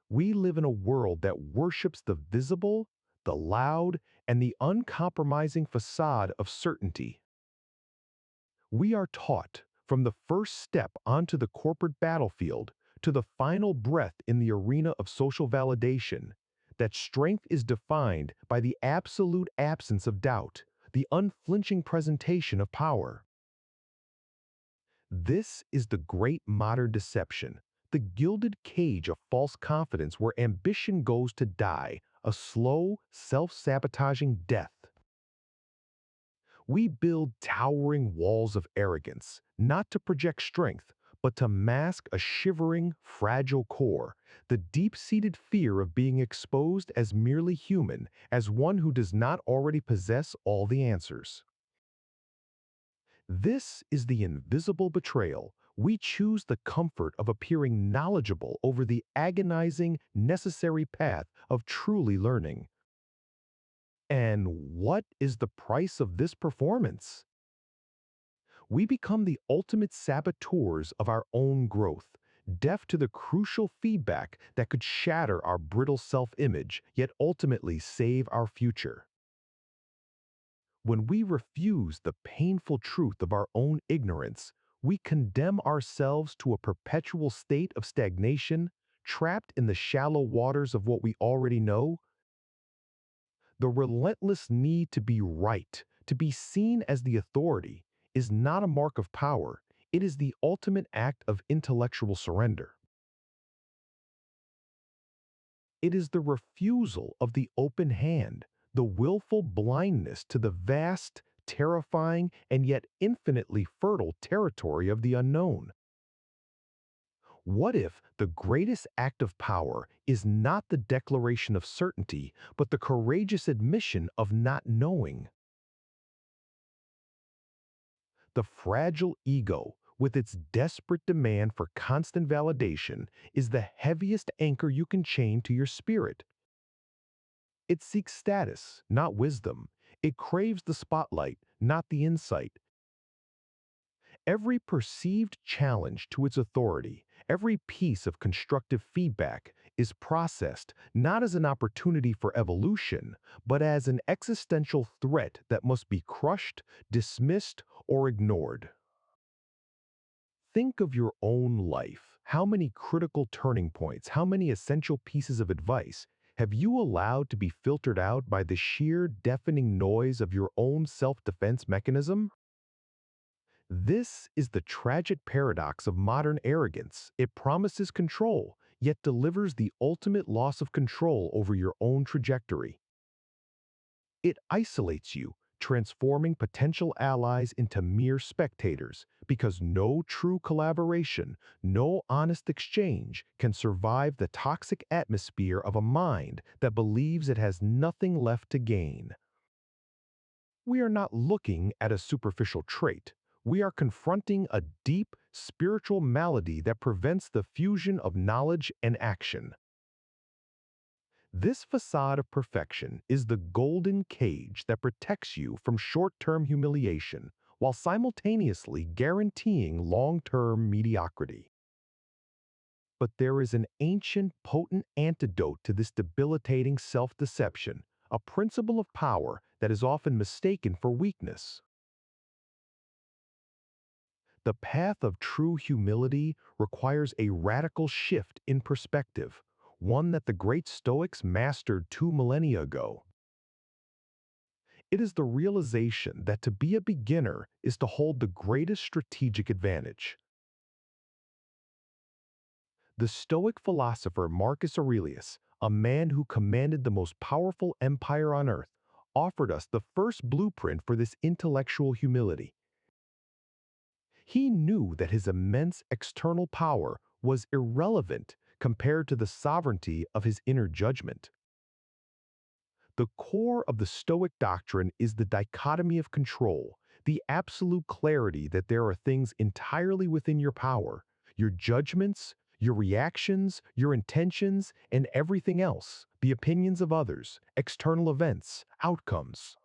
We live in a world that worships the visible, the loud, and the uncompromising facade of certainty. We are taught, from the first step onto the corporate battlefield to the final breath in the arena of social validation, that strength is defined by the absolute absence of doubt, the unflinching presentation of power. This is the great modern deception, the gilded cage of false confidence where ambition goes to die, a slow, self-sabotaging death. We build towering walls of arrogance, not to project strength, but to mask a shivering, fragile core, the deep-seated fear of being exposed as merely human, as one who does not already possess all the answers. This is the invisible betrayal. We choose the comfort of appearing knowledgeable over the agonizing, necessary path of truly learning. And what is the price of this performance? We become the ultimate saboteurs of our own growth, deaf to the crucial feedback that could shatter our brittle self-image, yet ultimately save our future. When we refuse the painful truth of our own ignorance, we condemn ourselves to a perpetual state of stagnation, trapped in the shallow waters of what we already know. The relentless need to be right, to be seen as the authority, is not a mark of power. It is the ultimate act of intellectual surrender. It is the refusal of the open hand, the willful blindness to the vast, terrifying, and yet infinitely fertile territory of the unknown. What if the greatest act of power is not the declaration of certainty, but the courageous admission of not knowing? The fragile ego, with its desperate demand for constant validation, is the heaviest anchor you can chain to your spirit. It seeks status, not wisdom. It craves the spotlight, not the insight. Every perceived challenge to its authority, every piece of constructive feedback is processed not as an opportunity for evolution, but as an existential threat that must be crushed, dismissed, or ignored. Think of your own life. How many critical turning points, how many essential pieces of advice have you allowed to be filtered out by the sheer deafening noise of your own self-defense mechanism? This is the tragic paradox of modern arrogance. It promises control, yet delivers the ultimate loss of control over your own trajectory. It isolates you, transforming potential allies into mere spectators, because no true collaboration, no honest exchange can survive the toxic atmosphere of a mind that believes it has nothing left to gain. We are not looking at a superficial trait. We are confronting a deep, spiritual malady that prevents the fusion of knowledge and action. This facade of perfection is the golden cage that protects you from short-term humiliation while simultaneously guaranteeing long-term mediocrity. But there is an ancient, potent antidote to this debilitating self-deception, a principle of power that is often mistaken for weakness. The path of true humility requires a radical shift in perspective, one that the great Stoics mastered 2 millennia ago. It is the realization that to be a beginner is to hold the greatest strategic advantage. The Stoic philosopher Marcus Aurelius, a man who commanded the most powerful empire on earth, offered us the first blueprint for this intellectual humility. He knew that his immense external power was irrelevant compared to the sovereignty of his inner judgment. The core of the Stoic doctrine is the dichotomy of control, the absolute clarity that there are things entirely within your power, your judgments, your reactions, your intentions, and everything else, the opinions of others, external events, outcomes.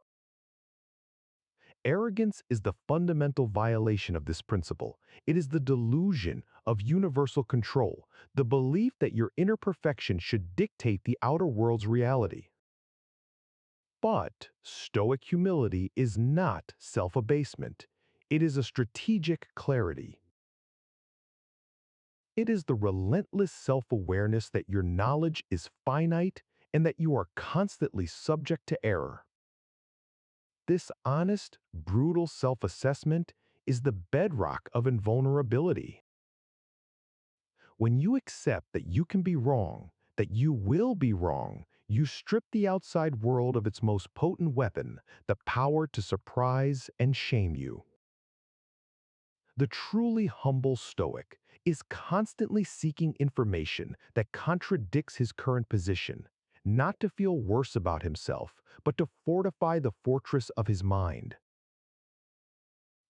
Arrogance is the fundamental violation of this principle. It is the delusion of universal control, the belief that your inner perfection should dictate the outer world's reality. But Stoic humility is not self-abasement. It is a strategic clarity. It is the relentless self-awareness that your knowledge is finite and that you are constantly subject to error. This honest, brutal self-assessment is the bedrock of invulnerability. When you accept that you can be wrong, that you will be wrong, you strip the outside world of its most potent weapon, the power to surprise and shame you. The truly humble Stoic is constantly seeking information that contradicts his current position, not to feel worse about himself, but to fortify the fortress of his mind.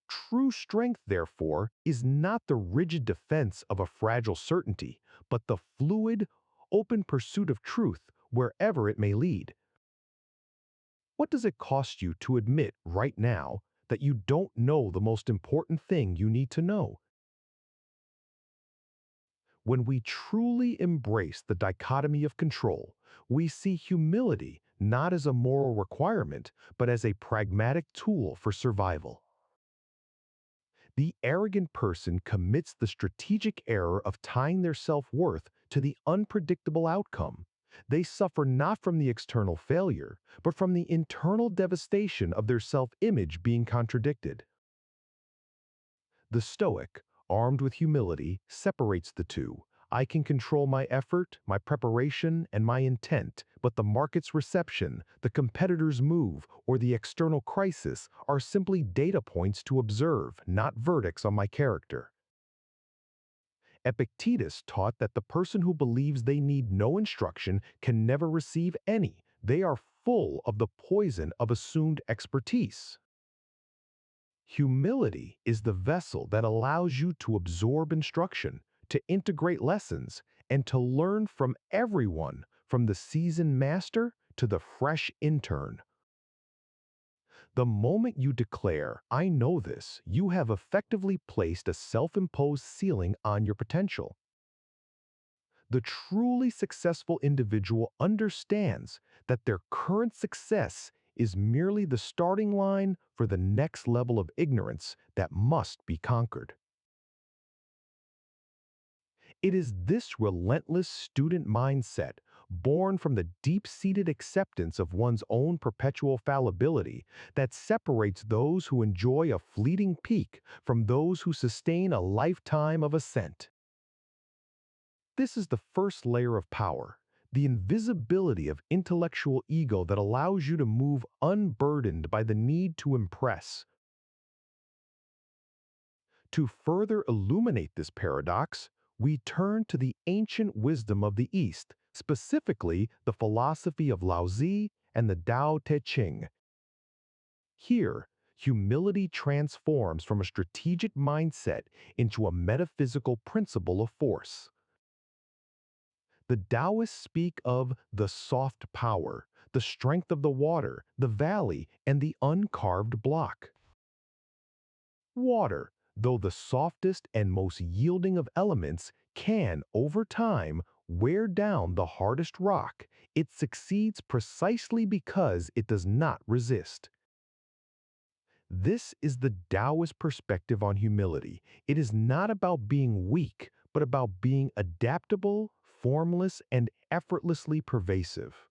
True strength, therefore, is not the rigid defense of a fragile certainty, but the fluid, open pursuit of truth wherever it may lead. What does it cost you to admit right now that you don't know the most important thing you need to know? When we truly embrace the dichotomy of control, we see humility not as a moral requirement, but as a pragmatic tool for survival. The arrogant person commits the strategic error of tying their self-worth to the unpredictable outcome. They suffer not from the external failure, but from the internal devastation of their self-image being contradicted. The Stoic, armed with humility, separates the two. I can control my effort, my preparation, and my intent, but the market's reception, the competitor's move, or the external crisis are simply data points to observe, not verdicts on my character. Epictetus taught that the person who believes they need no instruction can never receive any. They are full of the poison of assumed expertise. Humility is the vessel that allows you to absorb instruction, to integrate lessons, and to learn from everyone, from the seasoned master to the fresh intern. The moment you declare, I know this, you have effectively placed a self-imposed ceiling on your potential. The truly successful individual understands that their current success is merely the starting line for the next level of ignorance that must be conquered. It is this relentless student mindset, born from the deep-seated acceptance of one's own perpetual fallibility, that separates those who enjoy a fleeting peak from those who sustain a lifetime of ascent. This is the first layer of power, the invisibility of intellectual ego that allows you to move unburdened by the need to impress. To further illuminate this paradox, we turn to the ancient wisdom of the East, specifically the philosophy of Laozi and the Tao Te Ching. Here, humility transforms from a strategic mindset into a metaphysical principle of force. The Taoists speak of the soft power, the strength of the water, the valley, and the uncarved block. Water, though the softest and most yielding of elements, can, over time, wear down the hardest rock. It succeeds precisely because it does not resist. This is the Taoist perspective on humility. It is not about being weak, but about being adaptable, formless, and effortlessly pervasive.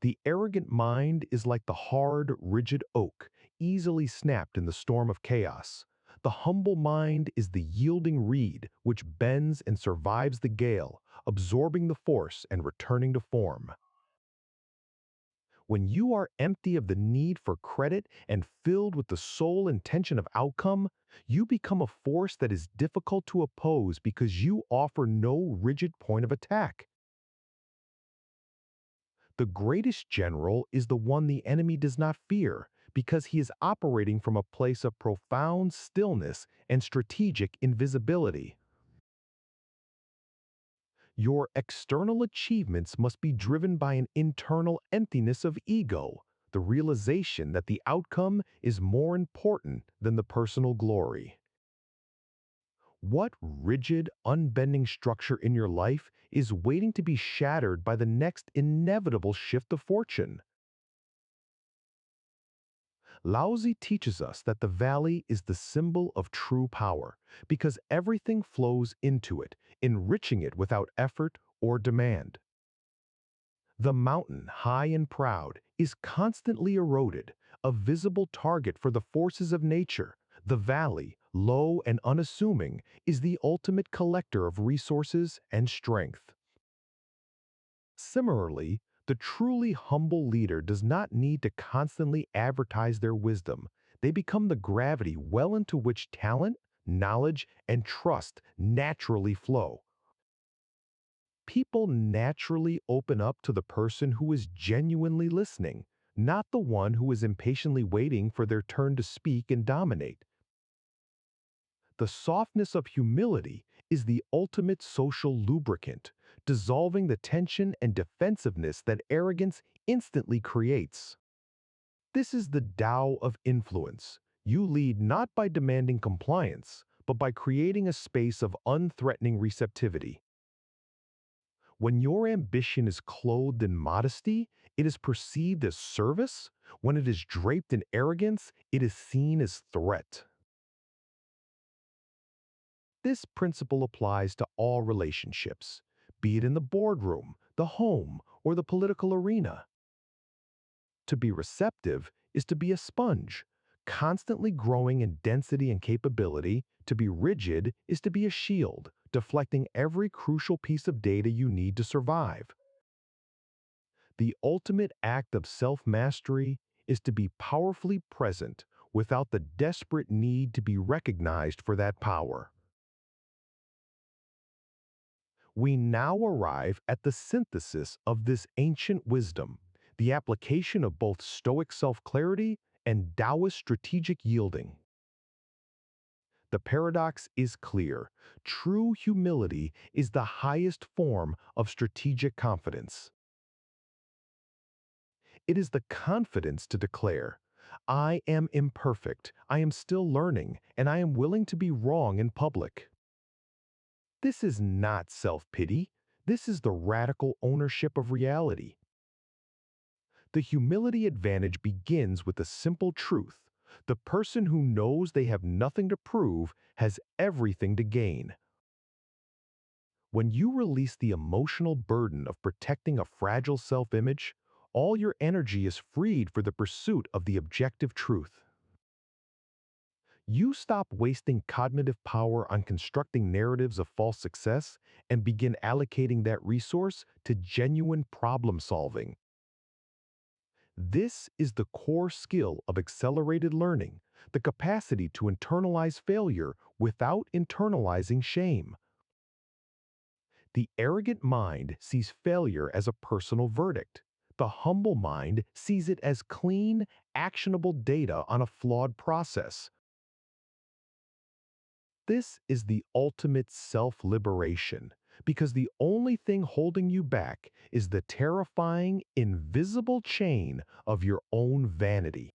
The arrogant mind is like the hard, rigid oak, easily snapped in the storm of chaos. The humble mind is the yielding reed, which bends and survives the gale, absorbing the force and returning to form. When you are empty of the need for credit and filled with the sole intention of outcome, you become a force that is difficult to oppose because you offer no rigid point of attack. The greatest general is the one the enemy does not fear because he is operating from a place of profound stillness and strategic invisibility. Your external achievements must be driven by an internal emptiness of ego. the realization that the outcome is more important than the personal glory. What rigid, unbending structure in your life is waiting to be shattered by the next inevitable shift of fortune? Laozi teaches us that the valley is the symbol of true power because everything flows into it, enriching it without effort or demand. The mountain, high and proud, is constantly eroded, a visible target for the forces of nature. The valley, low and unassuming, is the ultimate collector of resources and strength. Similarly, the truly humble leader does not need to constantly advertise their wisdom. They become the gravity well into which talent, knowledge, and trust naturally flow. People naturally open up to the person who is genuinely listening, not the one who is impatiently waiting for their turn to speak and dominate. The softness of humility is the ultimate social lubricant, dissolving the tension and defensiveness that arrogance instantly creates. This is the Tao of influence. You lead not by demanding compliance, but by creating a space of unthreatening receptivity. When your ambition is clothed in modesty, it is perceived as service. When it is draped in arrogance, it is seen as threat. This principle applies to all relationships, be it in the boardroom, the home, or the political arena. To be receptive is to be a sponge, constantly growing in density and capability. To be rigid is to be a shield, deflecting every crucial piece of data you need to survive. The ultimate act of self-mastery is to be powerfully present without the desperate need to be recognized for that power. We now arrive at the synthesis of this ancient wisdom, the application of both Stoic self-clarity and Taoist strategic yielding. The paradox is clear. True humility is the highest form of strategic confidence. It is the confidence to declare, I am imperfect, I am still learning, and I am willing to be wrong in public. This is not self-pity. This is the radical ownership of reality. The humility advantage begins with the simple truth. The person who knows they have nothing to prove has everything to gain. When you release the emotional burden of protecting a fragile self-image, all your energy is freed for the pursuit of the objective truth. You stop wasting cognitive power on constructing narratives of false success and begin allocating that resource to genuine problem solving. This is the core skill of accelerated learning, the capacity to internalize failure without internalizing shame. The arrogant mind sees failure as a personal verdict. The humble mind sees it as clean, actionable data on a flawed process. This is the ultimate self-liberation, because the only thing holding you back is the terrifying, invisible chain of your own vanity.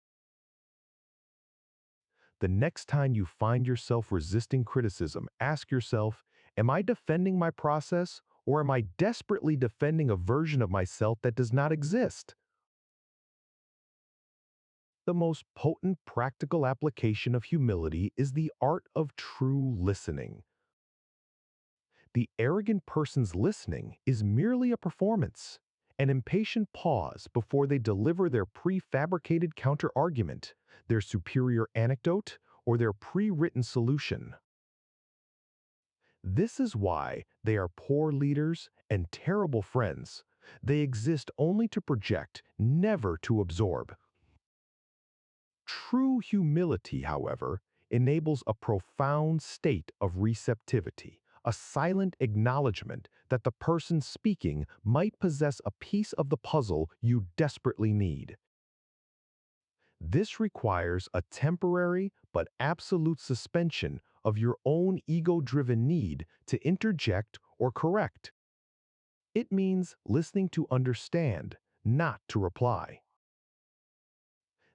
The next time you find yourself resisting criticism, ask yourself, am I defending my process, or am I desperately defending a version of myself that does not exist? The most potent practical application of humility is the art of true listening. The arrogant person's listening is merely a performance, an impatient pause before they deliver their prefabricated counter-argument, their superior anecdote, or their pre-written solution. This is why they are poor leaders and terrible friends. They exist only to project, never to absorb. True humility, however, enables a profound state of receptivity, a silent acknowledgement that the person speaking might possess a piece of the puzzle you desperately need. This requires a temporary but absolute suspension of your own ego-driven need to interject or correct. It means listening to understand, not to reply.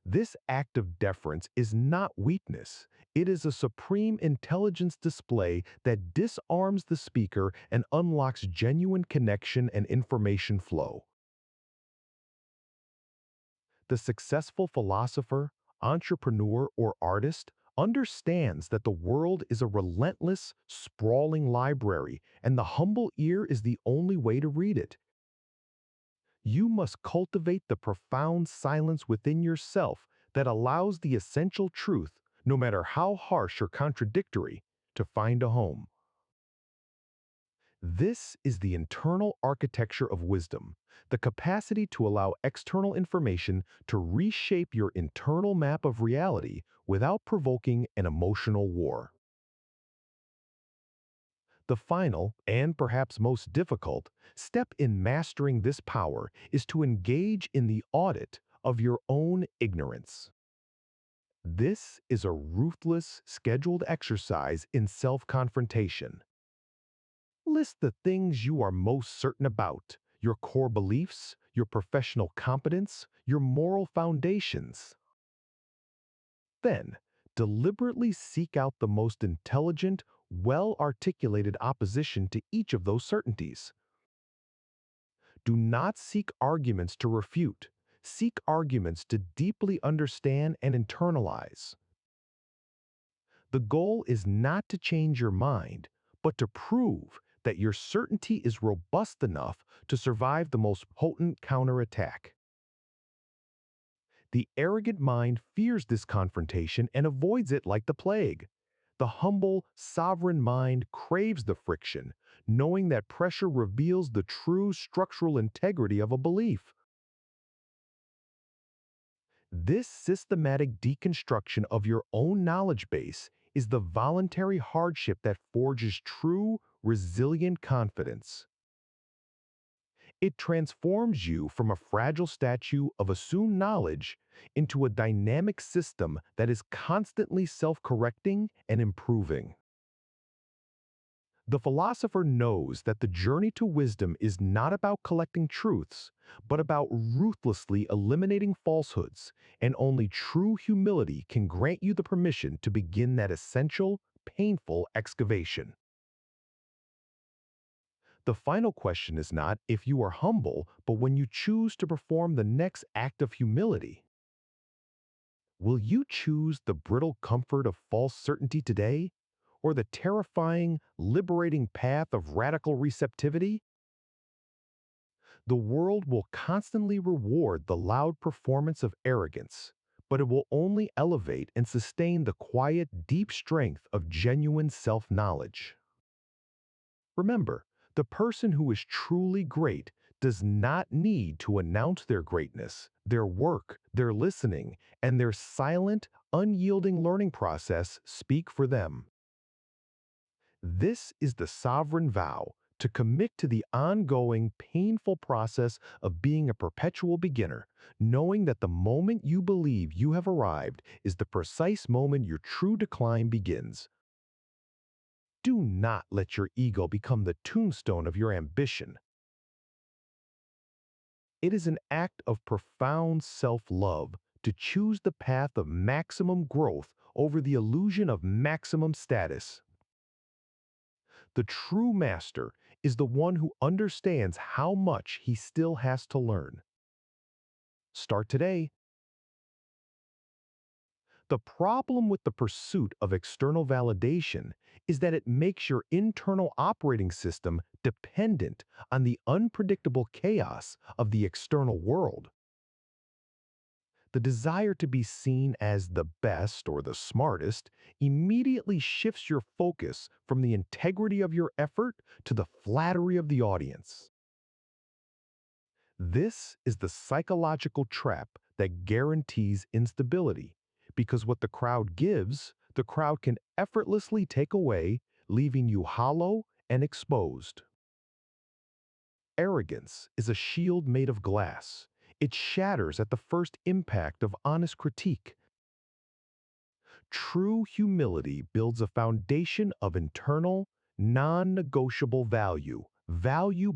This act of deference is not weakness. It is a supreme intelligence display that disarms the speaker and unlocks genuine connection and information flow. The successful philosopher, entrepreneur, or artist understands that the world is a relentless, sprawling library, and the humble ear is the only way to read it. You must cultivate the profound silence within yourself that allows the essential truth, no matter how harsh or contradictory, to find a home. This is the internal architecture of wisdom, the capacity to allow external information to reshape your internal map of reality without provoking an emotional war. The final, and perhaps most difficult, step in mastering this power is to engage in the audit of your own ignorance. This is a ruthless, scheduled exercise in self-confrontation. List the things you are most certain about, your core beliefs, your professional competence, your moral foundations. Then, deliberately seek out the most intelligent, well-articulated opposition to each of those certainties. Do not seek arguments to refute. Seek arguments to deeply understand and internalize. The goal is not to change your mind, but to prove that your certainty is robust enough to survive the most potent counterattack. The arrogant mind fears this confrontation and avoids it like the plague. The humble, sovereign mind craves the friction, knowing that pressure reveals the true structural integrity of a belief. This systematic deconstruction of your own knowledge base is the voluntary hardship that forges true, resilient confidence. It transforms you from a fragile statue of assumed knowledge into a dynamic system that is constantly self-correcting and improving. The philosopher knows that the journey to wisdom is not about collecting truths, but about ruthlessly eliminating falsehoods, and only true humility can grant you the permission to begin that essential, painful excavation. The final question is not if you are humble, but when you choose to perform the next act of humility. Will you choose the brittle comfort of false certainty today, or the terrifying, liberating path of radical receptivity? The world will constantly reward the loud performance of arrogance, but it will only elevate and sustain the quiet, deep strength of genuine self-knowledge. Remember, the person who is truly great does not need to announce their greatness. Their work, their listening, and their silent, unyielding learning process speak for them. This is the sovereign vow to commit to the ongoing, painful process of being a perpetual beginner, knowing that the moment you believe you have arrived is the precise moment your true decline begins. Do not let your ego become the tombstone of your ambition. It is an act of profound self-love to choose the path of maximum growth over the illusion of maximum status. The true master is the one who understands how much he still has to learn. Start today. The problem with the pursuit of external validation is that it makes your internal operating system dependent on the unpredictable chaos of the external world. The desire to be seen as the best or the smartest immediately shifts your focus from the integrity of your effort to the flattery of the audience. This is the psychological trap that guarantees instability, because what the crowd gives, the crowd can effortlessly take away, leaving you hollow and exposed. Arrogance is a shield made of glass. It shatters at the first impact of honest critique. True humility builds a foundation of internal, non-negotiable value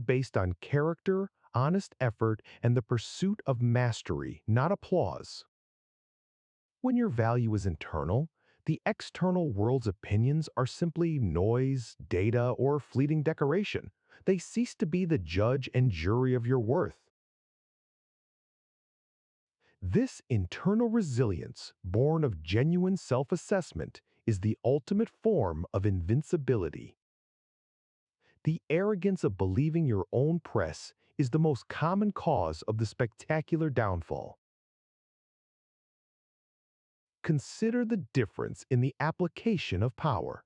based on character, honest effort, and the pursuit of mastery, not applause. When your value is internal, the external world's opinions are simply noise, data, or fleeting decoration. They cease to be the judge and jury of your worth. This internal resilience, born of genuine self-assessment, is the ultimate form of invincibility. The arrogance of believing your own press is the most common cause of the spectacular downfall. Consider the difference in the application of power.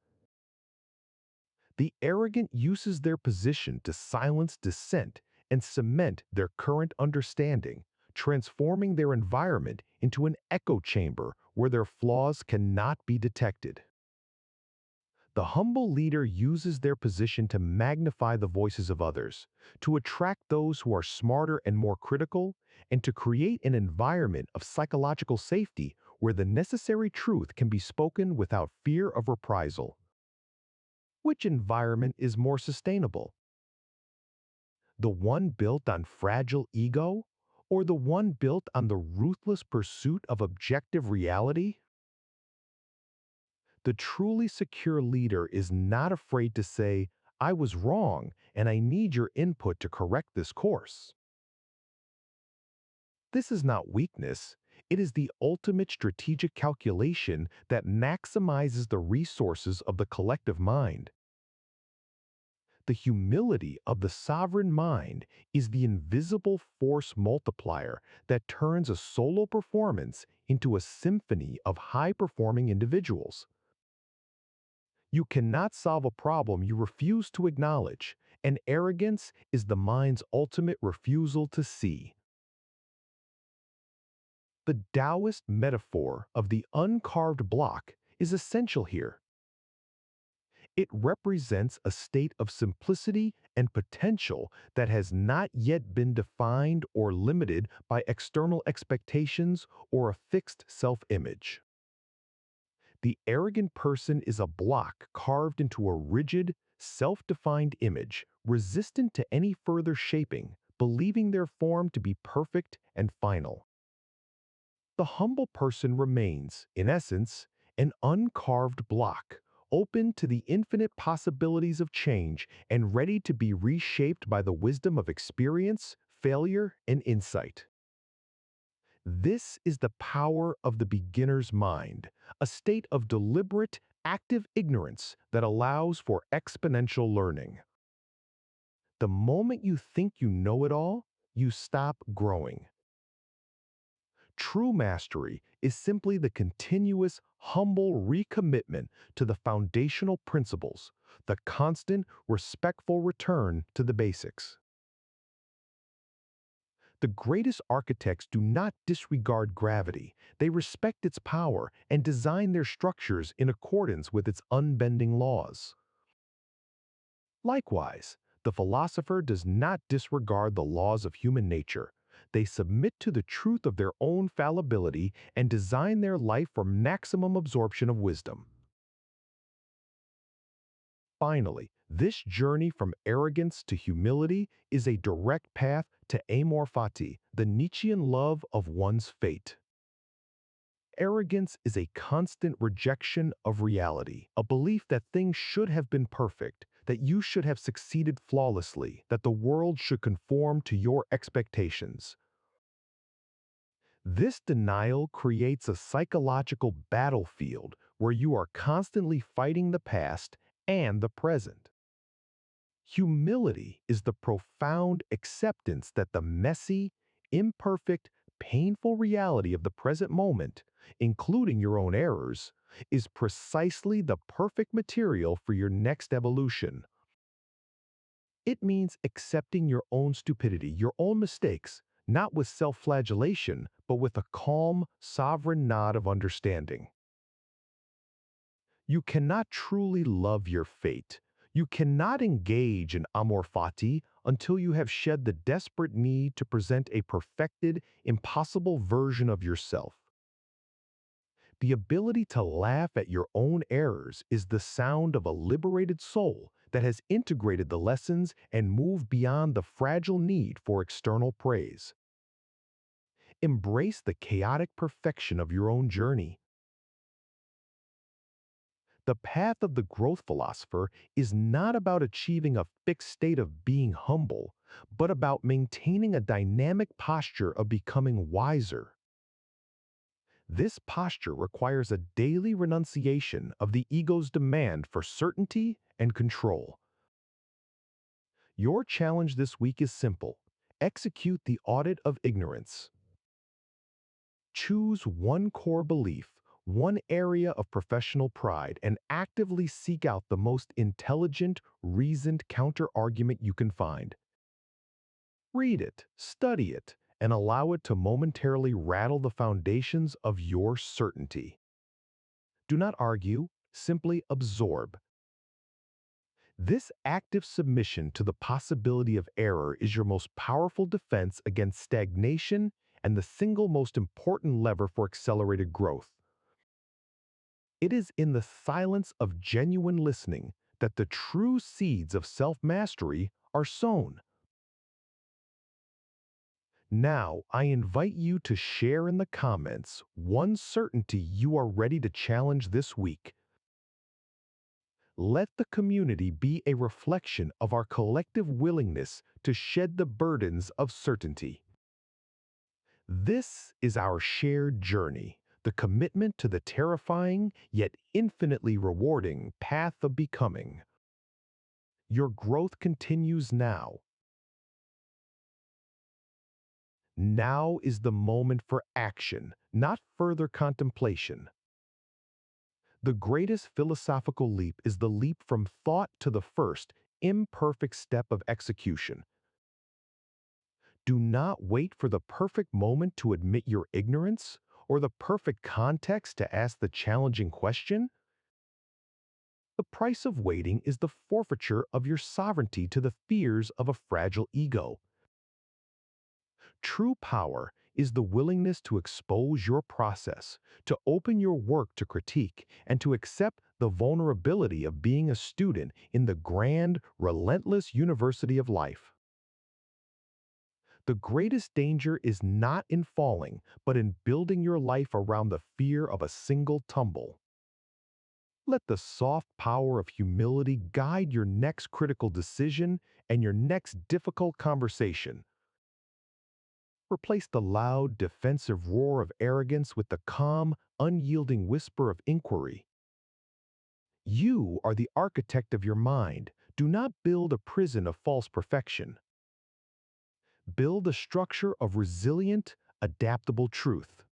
The arrogant uses their position to silence dissent and cement their current understanding, transforming their environment into an echo chamber where their flaws cannot be detected. The humble leader uses their position to magnify the voices of others, to attract those who are smarter and more critical, and to create an environment of psychological safety where the necessary truth can be spoken without fear of reprisal. Which environment is more sustainable? The one built on fragile ego, or the one built on the ruthless pursuit of objective reality? The truly secure leader is not afraid to say, I was wrong and I need your input to correct this course. This is not weakness, it is the ultimate strategic calculation that maximizes the resources of the collective mind. The humility of the sovereign mind is the invisible force multiplier that turns a solo performance into a symphony of high-performing individuals. You cannot solve a problem you refuse to acknowledge, and arrogance is the mind's ultimate refusal to see. The Taoist metaphor of the uncarved block is essential here. It represents a state of simplicity and potential that has not yet been defined or limited by external expectations or a fixed self-image. The arrogant person is a block carved into a rigid, self-defined image, resistant to any further shaping, believing their form to be perfect and final. The humble person remains, in essence, an uncarved block, open to the infinite possibilities of change and ready to be reshaped by the wisdom of experience, failure, and insight. This is the power of the beginner's mind, a state of deliberate, active ignorance that allows for exponential learning. The moment you think you know it all, you stop growing. True mastery is simply the continuous, humble recommitment to the foundational principles, the constant, respectful return to the basics. The greatest architects do not disregard gravity. They respect its power and design their structures in accordance with its unbending laws. Likewise, the philosopher does not disregard the laws of human nature. They submit to the truth of their own fallibility and design their life for maximum absorption of wisdom. Finally, this journey from arrogance to humility is a direct path to amor fati, the Nietzschean love of one's fate. Arrogance is a constant rejection of reality, a belief that things should have been perfect, that you should have succeeded flawlessly, that the world should conform to your expectations. This denial creates a psychological battlefield where you are constantly fighting the past and the present. Humility is the profound acceptance that the messy, imperfect, painful reality of the present moment, including your own errors, is precisely the perfect material for your next evolution. It means accepting your own stupidity, your own mistakes, not with self-flagellation, but with a calm, sovereign nod of understanding. You cannot truly love your fate. You cannot engage in amor fati until you have shed the desperate need to present a perfected, impossible version of yourself. The ability to laugh at your own errors is the sound of a liberated soul that has integrated the lessons and moved beyond the fragile need for external praise. Embrace the chaotic perfection of your own journey. The path of the growth philosopher is not about achieving a fixed state of being humble, but about maintaining a dynamic posture of becoming wiser. This posture requires a daily renunciation of the ego's demand for certainty and control. Your challenge this week is simple. Execute the audit of ignorance. Choose one core belief, one area of professional pride, and actively seek out the most intelligent, reasoned counter-argument you can find. Read it, study it, and allow it to momentarily rattle the foundations of your certainty. Do not argue, simply absorb. This active submission to the possibility of error is your most powerful defense against stagnation and the single most important lever for accelerated growth. It is in the silence of genuine listening that the true seeds of self-mastery are sown. Now, I invite you to share in the comments one certainty you are ready to challenge this week. Let the community be a reflection of our collective willingness to shed the burdens of certainty. This is our shared journey, the commitment to the terrifying yet infinitely rewarding path of becoming. Your growth continues now. Now is the moment for action, not further contemplation. The greatest philosophical leap is the leap from thought to the first, imperfect step of execution. Do not wait for the perfect moment to admit your ignorance or the perfect context to ask the challenging question. The price of waiting is the forfeiture of your sovereignty to the fears of a fragile ego. True power is the willingness to expose your process, to open your work to critique, and to accept the vulnerability of being a student in the grand, relentless university of life. The greatest danger is not in falling, but in building your life around the fear of a single tumble. Let the soft power of humility guide your next critical decision and your next difficult conversation. Replace the loud, defensive roar of arrogance with the calm, unyielding whisper of inquiry. You are the architect of your mind. Do not build a prison of false perfection. Build a structure of resilient, adaptable truth.